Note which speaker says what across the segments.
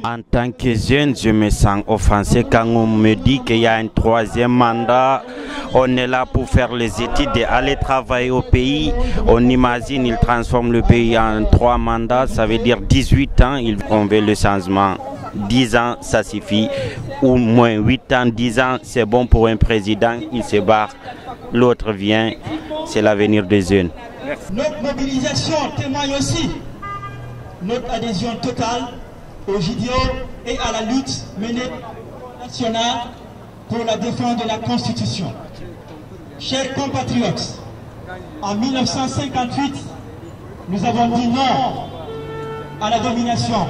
Speaker 1: En tant que jeune, je me sens offensé quand on me dit qu'il y a un troisième mandat. On est là pour faire les études et aller travailler au pays. On imagine ils transforment le pays en 3 mandats, ça veut dire 18 ans, on veut le changement. 10 ans, ça suffit. Ou moins 8 ans, 10 ans, c'est bon pour un président, il se barre. L'autre vient, c'est l'avenir des jeunes.
Speaker 2: Notre mobilisation témoigne aussi notre adhésion totale aux idéaux et à la lutte menée nationale pour la défense de la Constitution. Chers compatriotes, en 1958, nous avons dit non à la domination.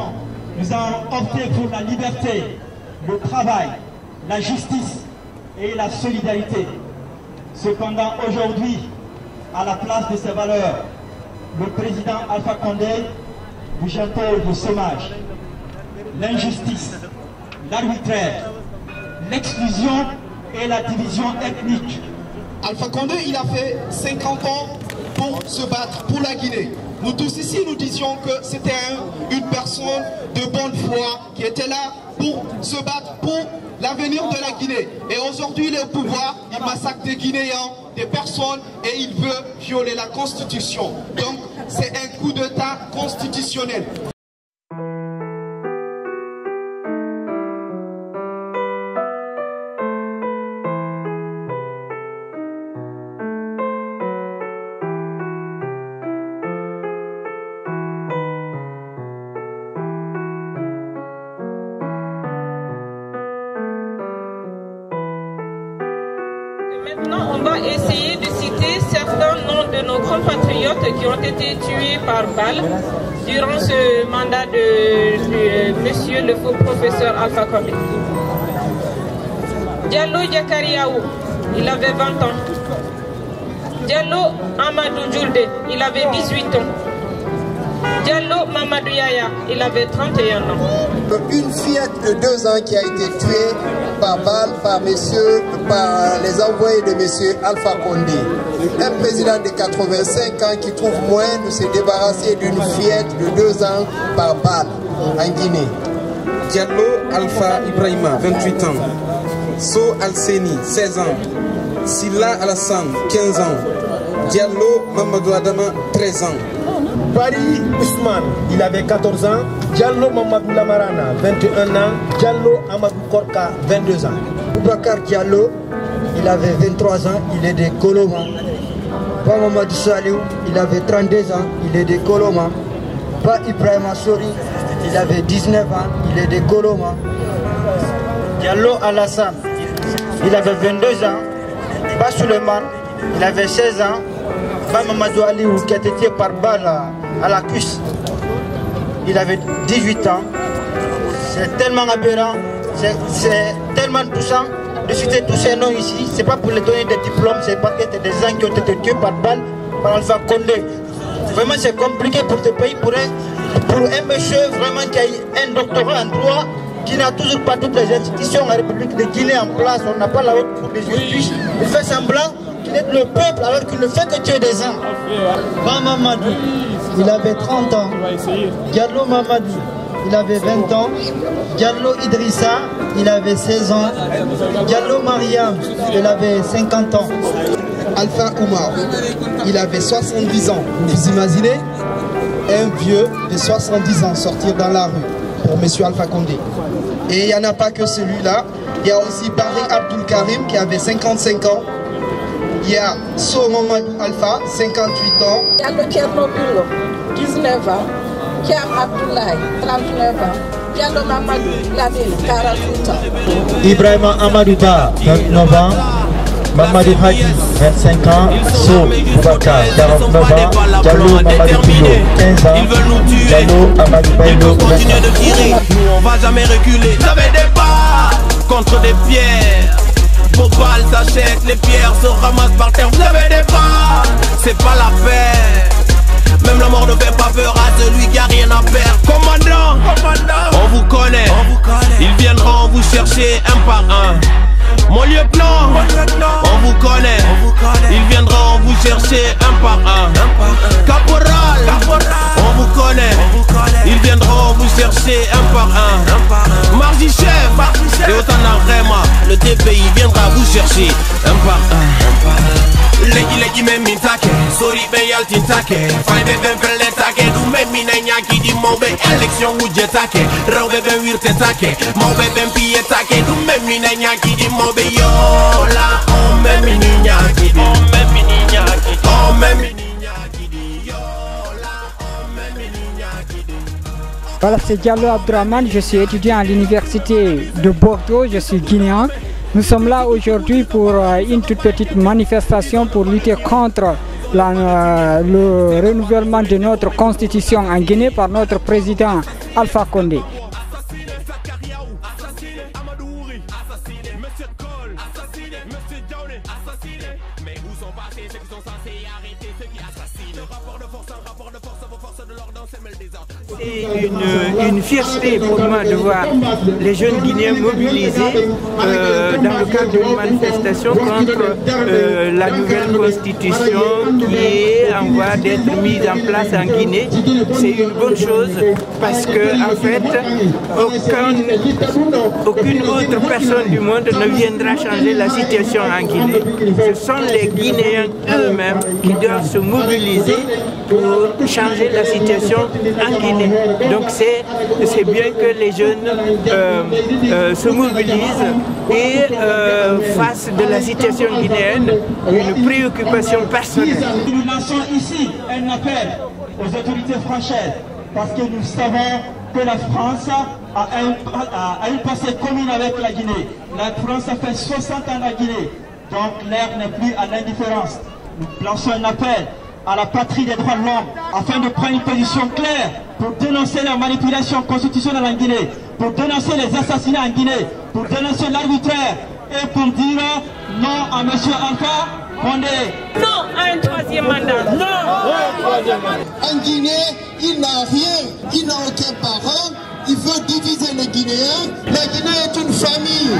Speaker 2: Nous avons opté pour la liberté, le travail, la justice et la solidarité. Cependant, aujourd'hui, à la place de ces valeurs, le président Alpha Condé vous jette le chômage, l'injustice, l'arbitraire, l'exclusion et la division ethnique.
Speaker 3: Alpha Condé, il a fait 50 ans pour se battre pour la Guinée. Nous tous ici, nous disions que c'était une personne de bonne foi qui était là pour se battre pour l'avenir de la Guinée. Et aujourd'hui, il est au pouvoir, il massacre des Guinéens, des personnes, et il veut violer la Constitution. Donc, c'est un coup d'État constitutionnel.
Speaker 4: Maintenant, on va essayer de citer certains noms de nos compatriotes qui ont été tués par balle durant ce mandat de monsieur le faux professeur Alpha Condé. Diallo Diakariaou, il avait 20 ans. Diallo Amadou Djoulde, il avait 18 ans. Diallo Mamadou Yaya, il avait 31 ans.
Speaker 3: Une fillette de 2 ans qui a été tuée par balle par les envoyés de monsieur Alpha Condé. Un président de 85 ans qui trouve moyen de se débarrasser d'une fillette de 2 ans par balle en Guinée.
Speaker 5: Diallo Alpha Ibrahima, 28 ans. So Alseni, 16 ans. Silla Alassane, 15 ans. Diallo Mamadou Adama, 13 ans.
Speaker 6: Paris Ousmane, il avait 14 ans. Diallo Mamadou Lamarana, 21 ans. Diallo Amadou Korka, 22 ans.
Speaker 7: Boubacar Diallo, il avait 23 ans, il est de Koloma. Ba Mamadou Saliou, il avait 32 ans, il est de Koloma. Ba Ibrahima Sori, il avait 19 ans, il est de Koloma.
Speaker 2: Diallo Alassane, il avait 22 ans. Ba Suleiman, il avait 16 ans. Ba Mamadou Aliou, qui a été tué par balle à la cuisse, il avait 18 ans. C'est tellement aberrant, c'est tellement touchant de citer tous ces noms ici. C'est pas pour les donner des diplômes, c'est parce que c'est des gens qui ont été tués par balle par Alpha Condé. Vraiment, c'est compliqué pour ce pays, pour un monsieur vraiment qui a un doctorat en droit, qui n'a toujours pas toutes les institutions en République de Guinée en place. On n'a pas la haute cour de justice. Il fait semblant qu'il est le peuple alors qu'il ne fait que tuer des gens.
Speaker 7: Ba Mamadou, il avait 30 ans. Diallo Mamadou, il avait 20 ans. Diallo Idrissa, il avait 16 ans. Diallo Mariam, il avait 50 ans.
Speaker 3: Alpha Oumar, il avait 70 ans. Vous imaginez un vieux de 70 ans sortir dans la rue pour M. Alpha Condé. Et il n'y en a pas que celui-là. Il y a aussi Barry Abdul Karim qui avait 55 ans. Il y a So Mamadou Alpha, 58 ans.
Speaker 8: Diallo Tchernobyl, 19 ans. Kiam Abdoulaye, 39 ans. Diallo Mamadou Lamine, 48 ans.
Speaker 6: Ibrahima Amadouba, 29 ans. Mamadou Hadi, 25 ans. So Boubacar, 49 ans. Diallo Mamadou Pilo, 15 ans. Diallo Amadou Bailo, 20 ans.
Speaker 9: Nous on va jamais reculer. J'avais des pas contre des pierres. Vos balles s'achètent, les pierres se ramassent par terre. Vous avez des pas, c'est pas la paix. Même la mort ne fait pas peur à celui qui a rien à perdre. Commandant, on vous connaît. Ils viendront vous chercher un par un. Mon lieutenant, on vous connaît. Ils viendront vous chercher un par un. Caporal, on vous connaît. Ils viendront vous chercher un par un. Mardi chef, et autant Rema, le TPI viendra vous chercher un par un. Legi me mintake, sorry be yaltintake. Fai be ben feletake, du me minanyaki di mobe election ujetake. Raube ben wirtetake, mobe ben pietake, du me minanyaki di mobe yo la on me mininyaki di, on me mininyaki di, on me mininyaki di yo la on me mininyaki di.
Speaker 10: Voilà, c'est Diallo Abdourahmane, je suis étudiant à l'université de Bordeaux, je suis guinéen. Nous sommes là aujourd'hui pour une toute petite manifestation pour lutter contre le renouvellement de notre constitution en Guinée par notre président Alpha Condé.
Speaker 11: C'est une fierté pour moi de voir les jeunes Guinéens mobilisés dans le cadre d'une manifestation contre la nouvelle constitution qui est en voie d'être mise en place en Guinée. C'est une bonne chose parce que en fait aucune autre personne du monde ne viendra changer la situation en Guinée. Ce sont les Guinéens eux-mêmes qui doivent se mobiliser pour changer la situation en Guinée. Donc c'est bien que les jeunes se mobilisent et fassent de la situation guinéenne une préoccupation personnelle.
Speaker 2: Nous lançons ici un appel aux autorités françaises parce que nous savons que la France a une passé commune avec la Guinée. La France a fait 60 ans à la Guinée, donc l'air n'est plus à l'indifférence. Nous lançons un appel à la patrie des droits de l'homme afin de prendre une position claire pour dénoncer la manipulation constitutionnelle en Guinée, pour dénoncer les assassinats en Guinée, pour dénoncer l'arbitraire et pour dire non à M. Alpha Condé.
Speaker 4: Non à un troisième mandat. Non.
Speaker 12: En Guinée, il n'a rien, il n'a aucun parent. Il veut diviser les Guinéens. La Guinée est une famille.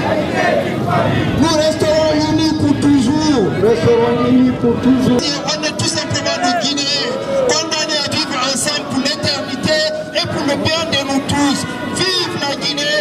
Speaker 12: Nous resterons unis pour toujours. Nous resterons unis pour toujours. On est tout simplement des Guinéens, condamnés à vivre ensemble pour l'éternité et pour le bien de nous tous. Vive la Guinée!